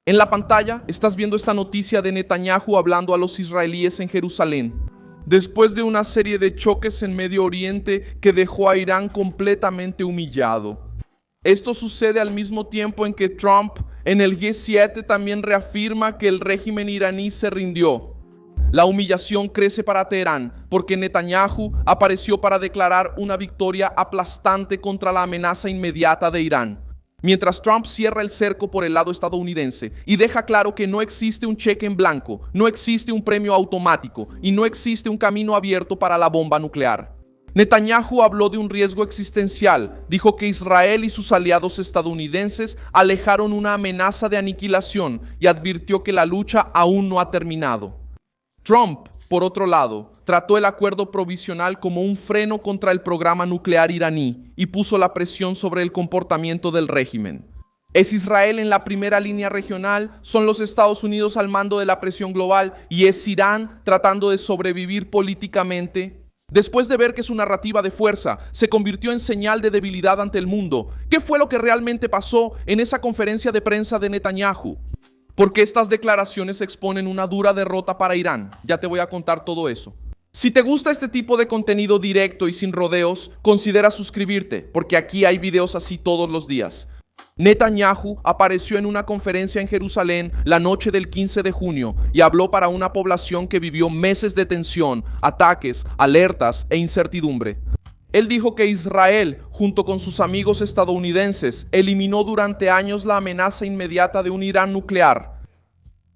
En la pantalla estás viendo esta noticia de Netanyahu hablando a los israelíes en Jerusalén, después de una serie de choques en Medio Oriente que dejó a Irán completamente humillado. Esto sucede al mismo tiempo en que Trump en el G7 también reafirma que el régimen iraní se rindió. La humillación crece para Teherán porque Netanyahu apareció para declarar una victoria aplastante contra la amenaza inmediata de Irán, mientras Trump cierra el cerco por el lado estadounidense y deja claro que no existe un cheque en blanco, no existe un premio automático y no existe un camino abierto para la bomba nuclear. Netanyahu habló de un riesgo existencial, dijo que Israel y sus aliados estadounidenses alejaron una amenaza de aniquilación y advirtió que la lucha aún no ha terminado. Trump, por otro lado, trató el acuerdo provisional como un freno contra el programa nuclear iraní y puso la presión sobre el comportamiento del régimen. ¿Es Israel en la primera línea regional? ¿Son los Estados Unidos al mando de la presión global? ¿Y es Irán tratando de sobrevivir políticamente? Después de ver que su narrativa de fuerza se convirtió en señal de debilidad ante el mundo, ¿qué fue lo que realmente pasó en esa conferencia de prensa de Netanyahu? Porque estas declaraciones exponen una dura derrota para Irán. Ya te voy a contar todo eso. Si te gusta este tipo de contenido directo y sin rodeos, considera suscribirte, porque aquí hay videos así todos los días. Netanyahu apareció en una conferencia en Jerusalén la noche del 15 de junio y habló para una población que vivió meses de tensión, ataques, alertas e incertidumbre. Él dijo que Israel, junto con sus amigos estadounidenses, eliminó durante años la amenaza inmediata de un Irán nuclear.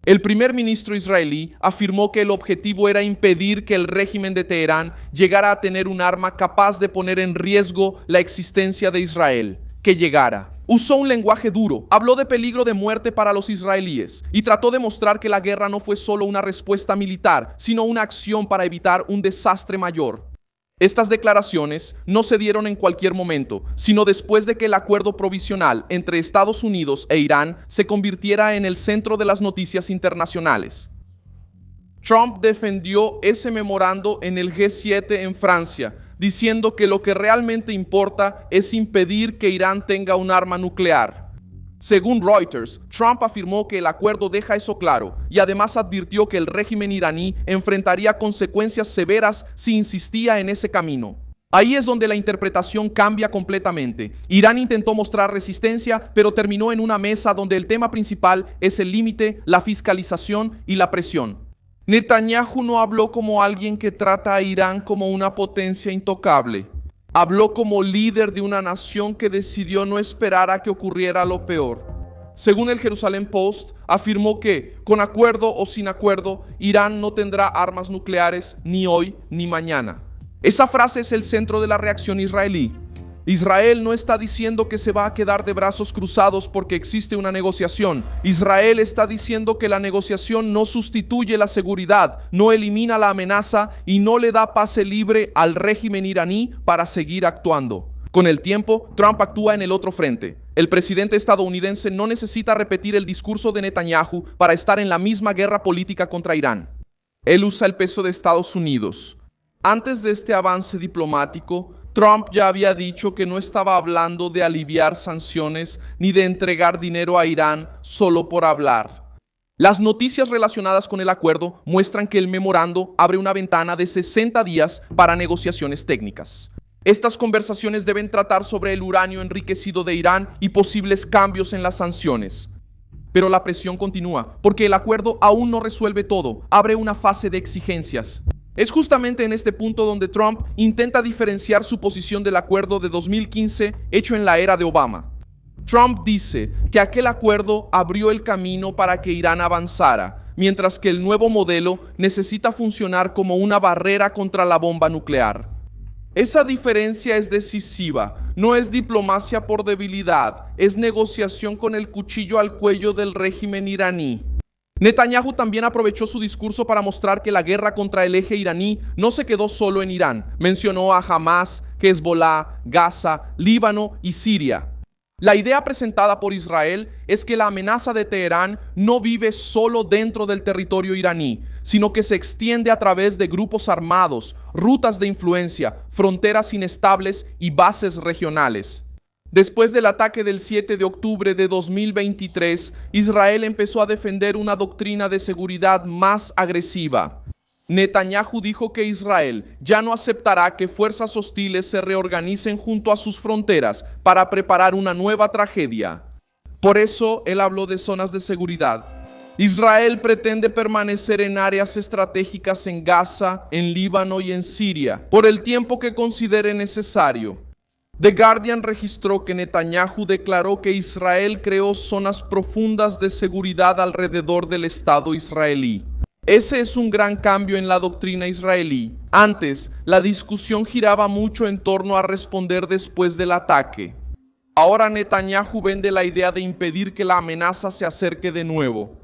El primer ministro israelí afirmó que el objetivo era impedir que el régimen de Teherán llegara a tener un arma capaz de poner en riesgo la existencia de Israel, que llegara. Usó un lenguaje duro, habló de peligro de muerte para los israelíes y trató de mostrar que la guerra no fue solo una respuesta militar, sino una acción para evitar un desastre mayor. Estas declaraciones no se dieron en cualquier momento, sino después de que el acuerdo provisional entre Estados Unidos e Irán se convirtiera en el centro de las noticias internacionales. Trump defendió ese memorando en el G7 en Francia, diciendo que lo que realmente importa es impedir que Irán tenga un arma nuclear. Según Reuters, Trump afirmó que el acuerdo deja eso claro y además advirtió que el régimen iraní enfrentaría consecuencias severas si insistía en ese camino. Ahí es donde la interpretación cambia completamente. Irán intentó mostrar resistencia, pero terminó en una mesa donde el tema principal es el límite, la fiscalización y la presión. Netanyahu no habló como alguien que trata a Irán como una potencia intocable. Habló como líder de una nación que decidió no esperar a que ocurriera lo peor. Según el Jerusalem Post, afirmó que, con acuerdo o sin acuerdo, Irán no tendrá armas nucleares ni hoy ni mañana. Esa frase es el centro de la reacción israelí. Israel no está diciendo que se va a quedar de brazos cruzados porque existe una negociación. Israel está diciendo que la negociación no sustituye la seguridad, no elimina la amenaza y no le da pase libre al régimen iraní para seguir actuando. Con el tiempo, Trump actúa en el otro frente. El presidente estadounidense no necesita repetir el discurso de Netanyahu para estar en la misma guerra política contra Irán. Él usa el peso de Estados Unidos. Antes de este avance diplomático, Trump ya había dicho que no estaba hablando de aliviar sanciones ni de entregar dinero a Irán solo por hablar. Las noticias relacionadas con el acuerdo muestran que el memorando abre una ventana de 60 días para negociaciones técnicas. Estas conversaciones deben tratar sobre el uranio enriquecido de Irán y posibles cambios en las sanciones. Pero la presión continúa, porque el acuerdo aún no resuelve todo, abre una fase de exigencias. Es justamente en este punto donde Trump intenta diferenciar su posición del acuerdo de 2015 hecho en la era de Obama. Trump dice que aquel acuerdo abrió el camino para que Irán avanzara, mientras que el nuevo modelo necesita funcionar como una barrera contra la bomba nuclear. Esa diferencia es decisiva, no es diplomacia por debilidad, es negociación con el cuchillo al cuello del régimen iraní. Netanyahu también aprovechó su discurso para mostrar que la guerra contra el eje iraní no se quedó solo en Irán. Mencionó a Hamas, Hezbollah, Gaza, Líbano y Siria. La idea presentada por Israel es que la amenaza de Teherán no vive solo dentro del territorio iraní, sino que se extiende a través de grupos armados, rutas de influencia, fronteras inestables y bases regionales. Después del ataque del 7 de octubre de 2023, Israel empezó a defender una doctrina de seguridad más agresiva. Netanyahu dijo que Israel ya no aceptará que fuerzas hostiles se reorganicen junto a sus fronteras para preparar una nueva tragedia. Por eso él habló de zonas de seguridad. Israel pretende permanecer en áreas estratégicas en Gaza, en Líbano y en Siria, por el tiempo que considere necesario. The Guardian registró que Netanyahu declaró que Israel creó zonas profundas de seguridad alrededor del Estado israelí. Ese es un gran cambio en la doctrina israelí. Antes, la discusión giraba mucho en torno a responder después del ataque. Ahora Netanyahu vende la idea de impedir que la amenaza se acerque de nuevo.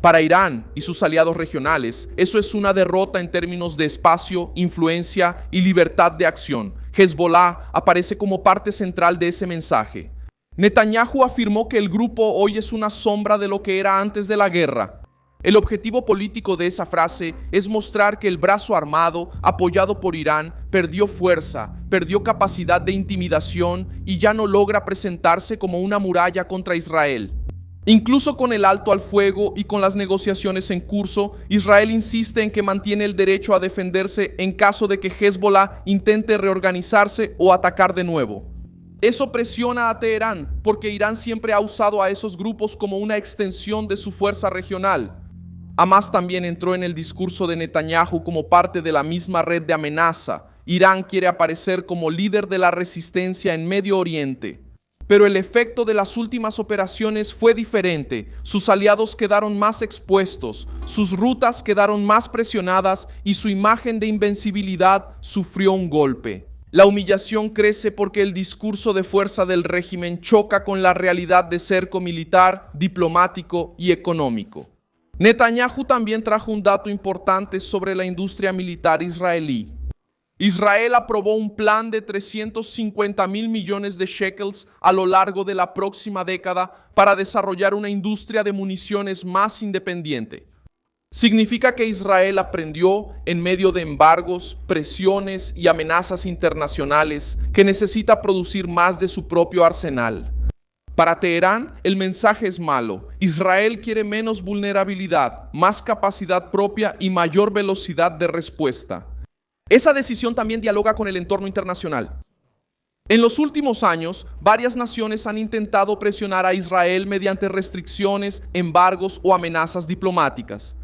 Para Irán y sus aliados regionales, eso es una derrota en términos de espacio, influencia y libertad de acción. Hezbollah aparece como parte central de ese mensaje. Netanyahu afirmó que el grupo hoy es una sombra de lo que era antes de la guerra. El objetivo político de esa frase es mostrar que el brazo armado, apoyado por Irán, perdió fuerza, perdió capacidad de intimidación y ya no logra presentarse como una muralla contra Israel. Incluso con el alto al fuego y con las negociaciones en curso, Israel insiste en que mantiene el derecho a defenderse en caso de que Hezbollah intente reorganizarse o atacar de nuevo. Eso presiona a Teherán, porque Irán siempre ha usado a esos grupos como una extensión de su fuerza regional. Hamas también entró en el discurso de Netanyahu como parte de la misma red de amenaza. Irán quiere aparecer como líder de la resistencia en Medio Oriente. Pero el efecto de las últimas operaciones fue diferente. Sus aliados quedaron más expuestos, sus rutas quedaron más presionadas y su imagen de invencibilidad sufrió un golpe. La humillación crece porque el discurso de fuerza del régimen choca con la realidad de cerco militar, diplomático y económico. Netanyahu también trajo un dato importante sobre la industria militar israelí. Israel aprobó un plan de 350.000 millones de shekels a lo largo de la próxima década para desarrollar una industria de municiones más independiente. Significa que Israel aprendió, en medio de embargos, presiones y amenazas internacionales, que necesita producir más de su propio arsenal. Para Teherán, el mensaje es malo. Israel quiere menos vulnerabilidad, más capacidad propia y mayor velocidad de respuesta. Esa decisión también dialoga con el entorno internacional. En los últimos años, varias naciones han intentado presionar a Israel mediante restricciones, embargos o amenazas diplomáticas.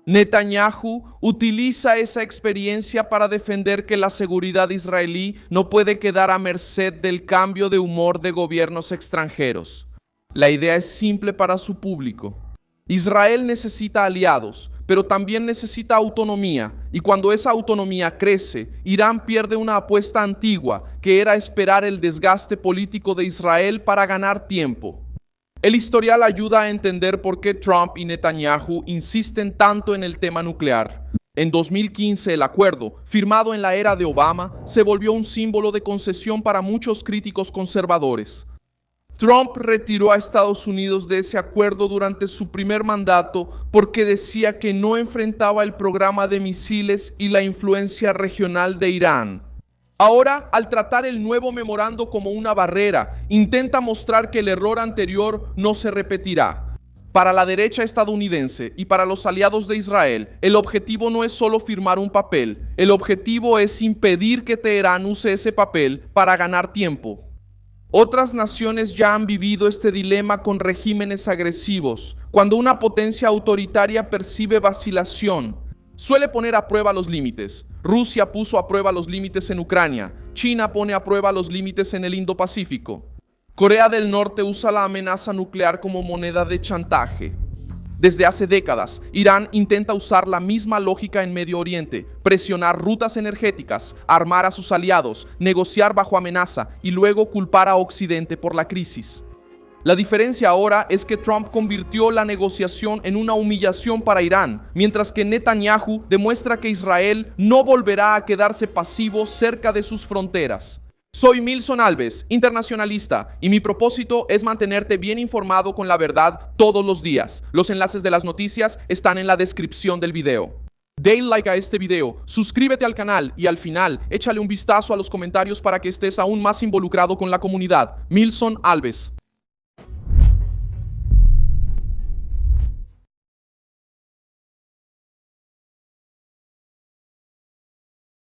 Netanyahu utiliza esa experiencia para defender que la seguridad israelí no puede quedar a merced del cambio de humor de gobiernos extranjeros. La idea es simple para su público. Israel necesita aliados, pero también necesita autonomía, y cuando esa autonomía crece, Irán pierde una apuesta antigua, que era esperar el desgaste político de Israel para ganar tiempo. El historial ayuda a entender por qué Trump y Netanyahu insisten tanto en el tema nuclear. En 2015, el acuerdo, firmado en la era de Obama, se volvió un símbolo de concesión para muchos críticos conservadores. Trump retiró a Estados Unidos de ese acuerdo durante su primer mandato porque decía que no enfrentaba el programa de misiles y la influencia regional de Irán. Ahora, al tratar el nuevo memorando como una barrera, intenta mostrar que el error anterior no se repetirá. Para la derecha estadounidense y para los aliados de Israel, el objetivo no es solo firmar un papel, el objetivo es impedir que Teherán use ese papel para ganar tiempo. Otras naciones ya han vivido este dilema con regímenes agresivos. Cuando una potencia autoritaria percibe vacilación, suele poner a prueba los límites. Rusia puso a prueba los límites en Ucrania. China pone a prueba los límites en el Indo-Pacífico. Corea del Norte usa la amenaza nuclear como moneda de chantaje. Desde hace décadas, Irán intenta usar la misma lógica en Medio Oriente, presionar rutas energéticas, armar a sus aliados, negociar bajo amenaza y luego culpar a Occidente por la crisis. La diferencia ahora es que Trump convirtió la negociación en una humillación para Irán, mientras que Netanyahu demuestra que Israel no volverá a quedarse pasivo cerca de sus fronteras. Soy Milson Alves, internacionalista, y mi propósito es mantenerte bien informado con la verdad todos los días. Los enlaces de las noticias están en la descripción del video. Dale like a este video, suscríbete al canal y al final échale un vistazo a los comentarios para que estés aún más involucrado con la comunidad. Milson Alves.